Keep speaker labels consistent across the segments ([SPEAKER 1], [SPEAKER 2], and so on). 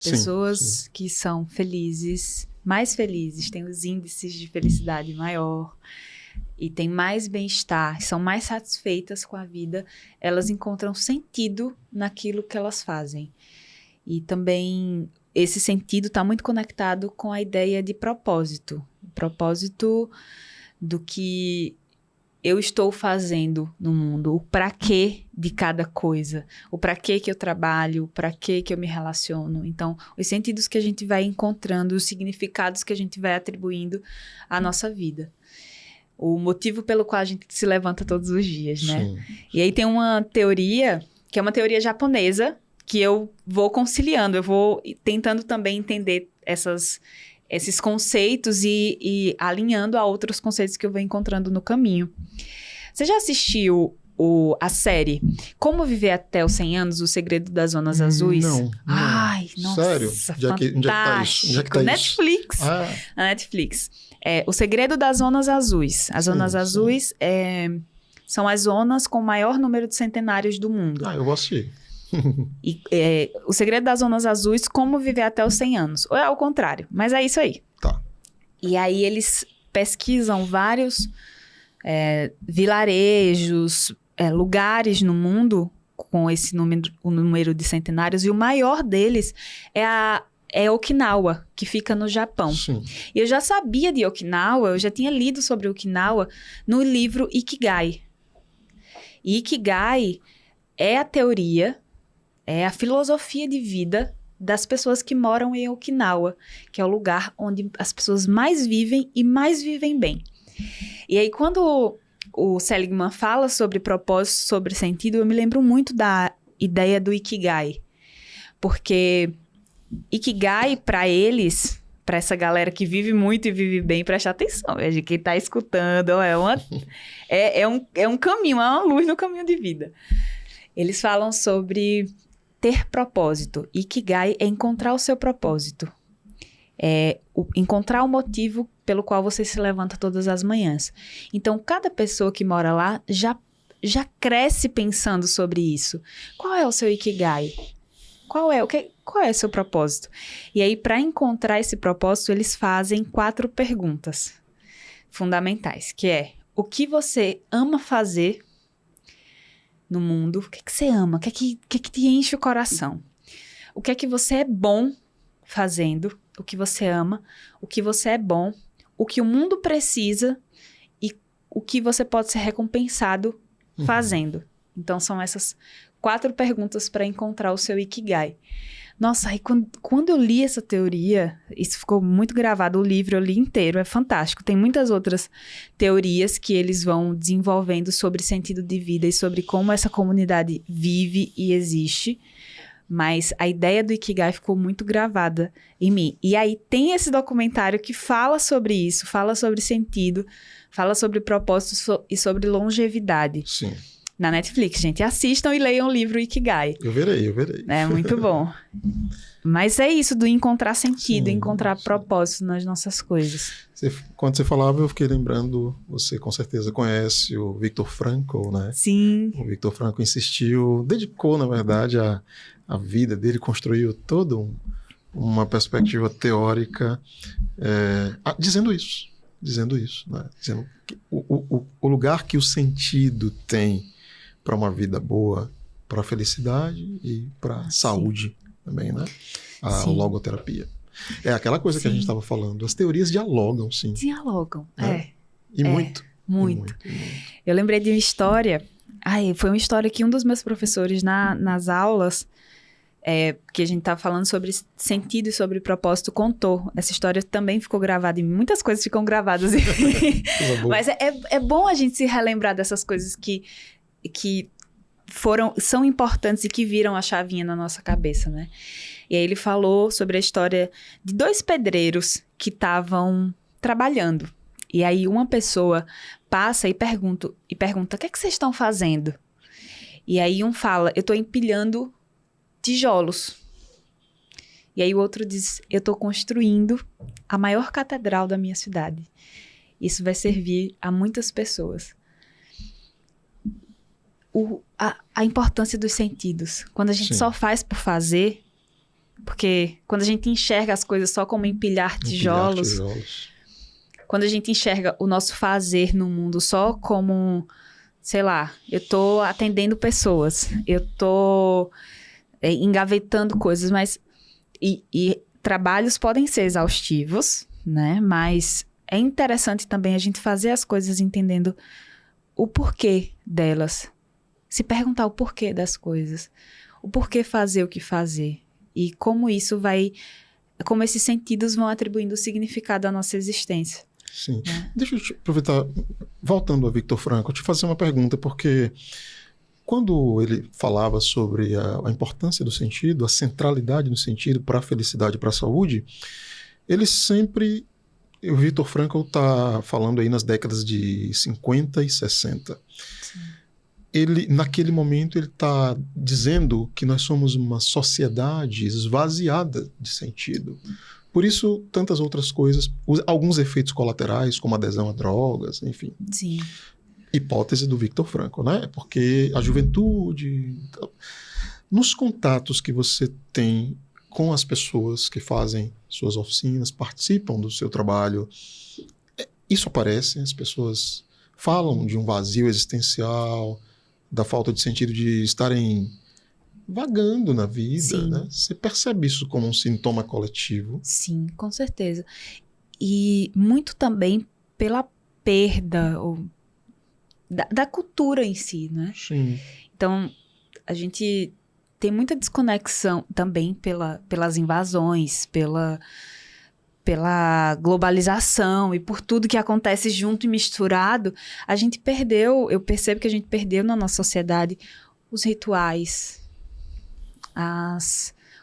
[SPEAKER 1] Pessoas que são felizes, mais felizes, têm os índices de felicidade maior e têm mais bem-estar, são mais satisfeitas com a vida, elas encontram sentido naquilo que elas fazem. E também esse sentido está muito conectado com a ideia de propósito. Propósito do que eu estou fazendo no mundo, o para quê de cada coisa, o para quê que eu trabalho, o para quê que eu me relaciono. Então, os sentidos que a gente vai encontrando, os significados que a gente vai atribuindo à nossa vida. O motivo pelo qual a gente se levanta todos os dias, né?
[SPEAKER 2] Sim.
[SPEAKER 1] E aí tem uma teoria, que é uma teoria japonesa, que eu vou conciliando, eu vou tentando também entender esses conceitos e alinhando a outros conceitos que eu vou encontrando no caminho. Você já assistiu a série Como Viver Até os 100 Anos, O Segredo das Zonas Azuis?
[SPEAKER 2] Não.
[SPEAKER 1] Ai, nossa,
[SPEAKER 2] Sério?
[SPEAKER 1] fantástico.
[SPEAKER 2] Onde é que tá isso? Onde é que tá
[SPEAKER 1] Netflix.
[SPEAKER 2] Isso? Ah,
[SPEAKER 1] Na Netflix. O Segredo das Zonas Azuis. As Zonas Azuis são as zonas com o maior número de centenários do mundo.
[SPEAKER 2] eu vou assistir.
[SPEAKER 1] E, o Segredo das Zonas Azuis, Como Viver Até os 100 Anos. Ou é ao contrário, mas é isso aí.
[SPEAKER 2] Tá.
[SPEAKER 1] E aí eles pesquisam vários vilarejos, lugares no mundo com esse o número de centenários. E o maior deles é Okinawa, que fica no Japão.
[SPEAKER 2] Sim.
[SPEAKER 1] E eu já sabia de Okinawa, eu já tinha lido sobre Okinawa no livro Ikigai. E Ikigai é a teoria, é a filosofia de vida das pessoas que moram em Okinawa, que é o lugar onde as pessoas mais vivem e mais vivem bem. E aí, quando o Seligman fala sobre propósito, sobre sentido, eu me lembro muito da ideia do Ikigai. Porque Ikigai, para eles, para essa galera que vive muito e vive bem, presta atenção, de quem está escutando, é um caminho, é uma luz no caminho de vida. Eles falam sobre ter propósito. Ikigai é encontrar o seu propósito. Encontrar o motivo pelo qual você se levanta todas as manhãs. Então, cada pessoa que mora lá já cresce pensando sobre isso. Qual é o seu Ikigai? Qual é o seu propósito? E aí, para encontrar esse propósito, eles fazem 4 perguntas fundamentais, que é: o que você ama fazer no mundo? O que você ama? O que te enche o coração? O que é que você é bom fazendo? O que você ama? O que você é bom? O que o mundo precisa? E o que você pode ser recompensado fazendo? Então, são essas 4 perguntas para encontrar o seu Ikigai. Nossa, aí quando eu li essa teoria, isso ficou muito gravado, o livro eu li inteiro, é fantástico. Tem muitas outras teorias que eles vão desenvolvendo sobre sentido de vida e sobre como essa comunidade vive e existe. Mas a ideia do Ikigai ficou muito gravada em mim. E aí tem esse documentário que fala sobre isso, fala sobre sentido, fala sobre propósito e sobre longevidade.
[SPEAKER 2] Sim.
[SPEAKER 1] Na Netflix, gente. Assistam e leiam o livro Ikigai.
[SPEAKER 2] Eu verei.
[SPEAKER 1] É muito bom. Mas é isso, do encontrar sentido,
[SPEAKER 2] Sim,
[SPEAKER 1] encontrar propósito nas nossas coisas.
[SPEAKER 2] Quando você falava, eu fiquei lembrando, você com certeza conhece o Viktor Frankl, né?
[SPEAKER 1] Sim.
[SPEAKER 2] O Viktor Frankl dedicou, na verdade, a vida dele, construiu toda uma perspectiva teórica dizendo isso, né? Dizendo que o lugar que o sentido tem para uma vida boa, para a felicidade e para a saúde também, né? A logoterapia. É aquela coisa que a gente estava falando. As teorias dialogam, sim.
[SPEAKER 1] Dialogam,
[SPEAKER 2] né? E muito.
[SPEAKER 1] Muito. Eu lembrei de uma história. Foi uma história que um dos meus professores nas aulas, que a gente estava falando sobre sentido e sobre propósito, contou. Essa história também ficou gravada em mim. Muitas coisas ficam gravadas em mim. Mas é bom a gente se relembrar dessas coisas que são importantes e que viram a chavinha na nossa cabeça, né? E aí ele falou sobre a história de 2 pedreiros que estavam trabalhando. E aí uma pessoa passa e pergunta: o que é que vocês estão fazendo? E aí um fala: eu estou empilhando tijolos. E aí o outro diz: eu estou construindo a maior catedral da minha cidade. Isso vai servir a muitas pessoas. A importância dos sentidos. Quando a gente só faz por fazer, Porque quando a gente enxerga as coisas só como empilhar tijolos, quando a gente enxerga o nosso fazer no mundo só como, sei lá, eu tô atendendo pessoas, eu tô engavetando coisas, mas... E trabalhos podem ser exaustivos, né? Mas é interessante também a gente fazer as coisas entendendo o porquê delas. Se perguntar o porquê das coisas. O porquê fazer o que fazer. E como isso vai... Como esses sentidos vão atribuindo significado à nossa existência.
[SPEAKER 2] Sim. Deixa eu te aproveitar, voltando a Viktor Frankl, te fazer uma pergunta, porque quando ele falava sobre a importância do sentido, a centralidade do sentido para a felicidade e para a saúde, ele sempre... O Viktor Frankl está falando aí nas décadas de 50 e 60. Sim. Ele, naquele momento, ele está dizendo que nós somos uma sociedade esvaziada de sentido. Por isso, tantas outras coisas, alguns efeitos colaterais, como adesão a drogas, enfim.
[SPEAKER 1] Sim.
[SPEAKER 2] Hipótese do Viktor Frankl, né? Porque a juventude... Nos contatos que você tem com as pessoas que fazem suas oficinas, participam do seu trabalho, isso aparece, as pessoas falam de um vazio existencial, da falta de sentido de estarem vagando na vida, né? Você percebe isso como um sintoma coletivo?
[SPEAKER 1] Sim, com certeza. E muito também pela perda da cultura em si, né?
[SPEAKER 2] Sim.
[SPEAKER 1] Então, a gente tem muita desconexão também pelas invasões, pela globalização e por tudo que acontece junto e misturado, a gente perdeu, eu percebo que a gente perdeu na nossa sociedade os rituais,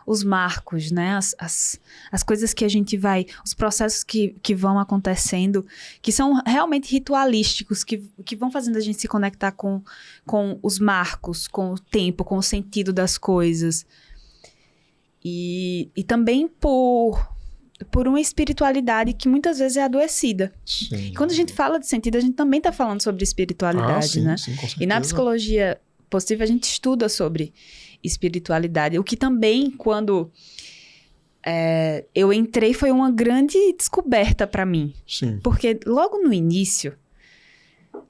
[SPEAKER 1] os marcos, né? As coisas que a gente vai, os processos que vão acontecendo, que são realmente ritualísticos, que vão fazendo a gente se conectar com os marcos, com o tempo, com o sentido das coisas. E também por uma espiritualidade que muitas vezes é adoecida.
[SPEAKER 2] Sim.
[SPEAKER 1] E quando a gente fala de sentido, a gente também está falando sobre espiritualidade,
[SPEAKER 2] sim,
[SPEAKER 1] né?
[SPEAKER 2] Sim, com certeza.
[SPEAKER 1] E na psicologia positiva a gente estuda sobre espiritualidade. O que também, quando eu entrei, foi uma grande descoberta para mim.
[SPEAKER 2] Sim.
[SPEAKER 1] Porque logo no início,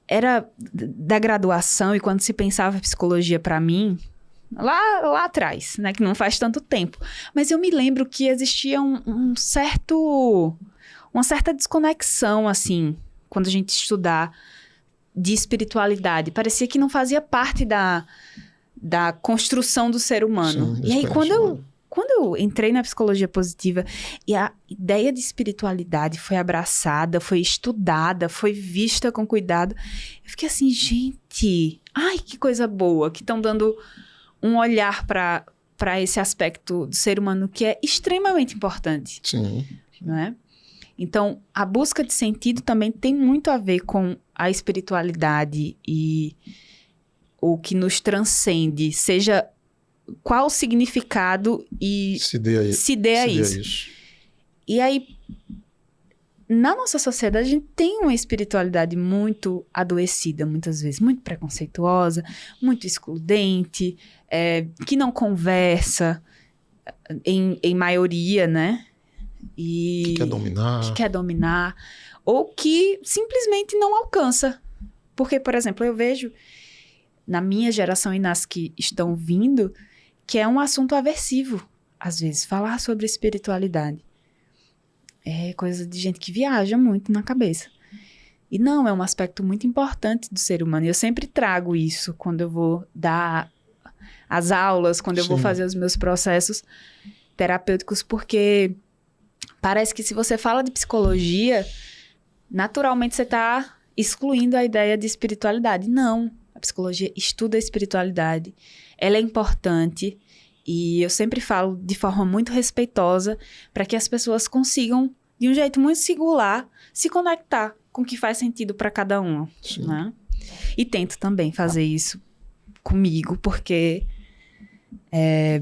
[SPEAKER 1] era da graduação, e quando se pensava psicologia para mim... Lá atrás, né? Que não faz tanto tempo. Mas eu me lembro que existia uma certa desconexão, assim, quando a gente estudar de espiritualidade. Parecia que não fazia parte da construção do ser humano.
[SPEAKER 2] Sim,
[SPEAKER 1] e aí, quando eu entrei na psicologia positiva e a ideia de espiritualidade foi abraçada, foi estudada, foi vista com cuidado, eu fiquei assim, gente, ai, que coisa boa, que estão dando um olhar para esse aspecto do ser humano que é extremamente importante.
[SPEAKER 2] Sim.
[SPEAKER 1] Né? Então, a busca de sentido também tem muito a ver com a espiritualidade e o que nos transcende, seja qual o significado e se dê a isso. E aí, na nossa sociedade, a gente tem uma espiritualidade muito adoecida, muitas vezes, muito preconceituosa, muito excludente, que não conversa em maioria, né? E
[SPEAKER 2] que quer dominar.
[SPEAKER 1] Ou que simplesmente não alcança. Porque, por exemplo, eu vejo na minha geração e nas que estão vindo, que é um assunto aversivo, às vezes, falar sobre espiritualidade. É coisa de gente que viaja muito na cabeça. E não, é um aspecto muito importante do ser humano. E eu sempre trago isso quando eu vou dar as aulas, quando eu vou fazer os meus processos terapêuticos, porque parece que se você fala de psicologia, naturalmente você está excluindo a ideia de espiritualidade. Não, a psicologia estuda a espiritualidade, ela é importante e eu sempre falo de forma muito respeitosa para que as pessoas consigam, de um jeito muito singular, se conectar com o que faz sentido para cada um. Né? E tento também fazer isso comigo, porque é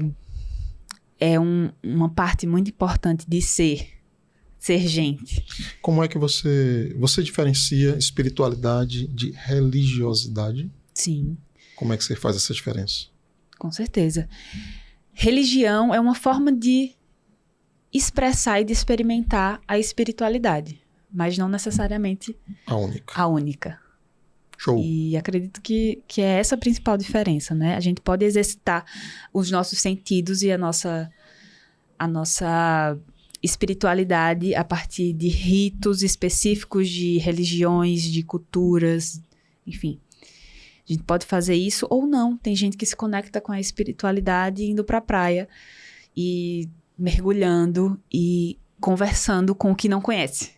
[SPEAKER 1] uma parte muito importante de ser gente.
[SPEAKER 2] Como é que você diferencia espiritualidade de religiosidade?
[SPEAKER 1] Sim.
[SPEAKER 2] Como é que você faz essa diferença?
[SPEAKER 1] Com certeza. Religião é uma forma de expressar e de experimentar a espiritualidade, mas não necessariamente
[SPEAKER 2] A única.
[SPEAKER 1] a única.
[SPEAKER 2] Show.
[SPEAKER 1] E acredito que é essa a principal diferença, né? A gente pode exercitar os nossos sentidos e a nossa espiritualidade a partir de ritos específicos de religiões, de culturas, enfim. A gente pode fazer isso ou não. Tem gente que se conecta com a espiritualidade indo pra praia e mergulhando e conversando com o que não conhece.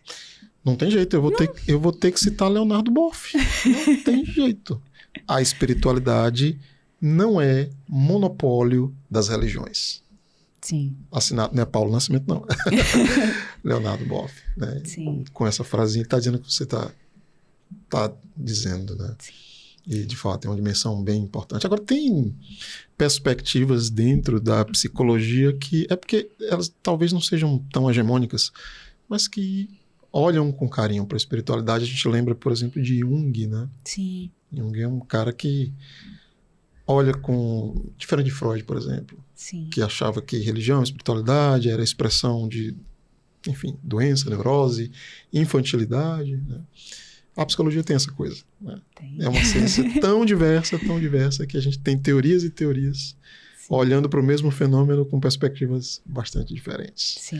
[SPEAKER 2] Não tem jeito, eu vou ter que citar Leonardo Boff. Não tem jeito. A espiritualidade não é monopólio das religiões.
[SPEAKER 1] Sim.
[SPEAKER 2] Assinado, não é Paulo Nascimento, não. Leonardo Boff. Né?
[SPEAKER 1] Sim.
[SPEAKER 2] Com essa frasinha, está dizendo o que você está dizendo, né?
[SPEAKER 1] Sim.
[SPEAKER 2] E, de fato, é uma dimensão bem importante. Agora, tem perspectivas dentro da psicologia que é porque elas talvez não sejam tão hegemônicas, mas que olham com carinho para a espiritualidade. A gente lembra, por exemplo, de Jung, né?
[SPEAKER 1] Sim.
[SPEAKER 2] Jung é um cara que olha com... Diferente de Freud, por exemplo,
[SPEAKER 1] Sim.
[SPEAKER 2] que achava que religião, espiritualidade era expressão de, enfim, doença, neurose, infantilidade, né? A psicologia tem essa coisa, né? É uma ciência tão diversa, que a gente tem teorias e teorias, sim, olhando para o mesmo fenômeno com perspectivas bastante diferentes.
[SPEAKER 1] Sim.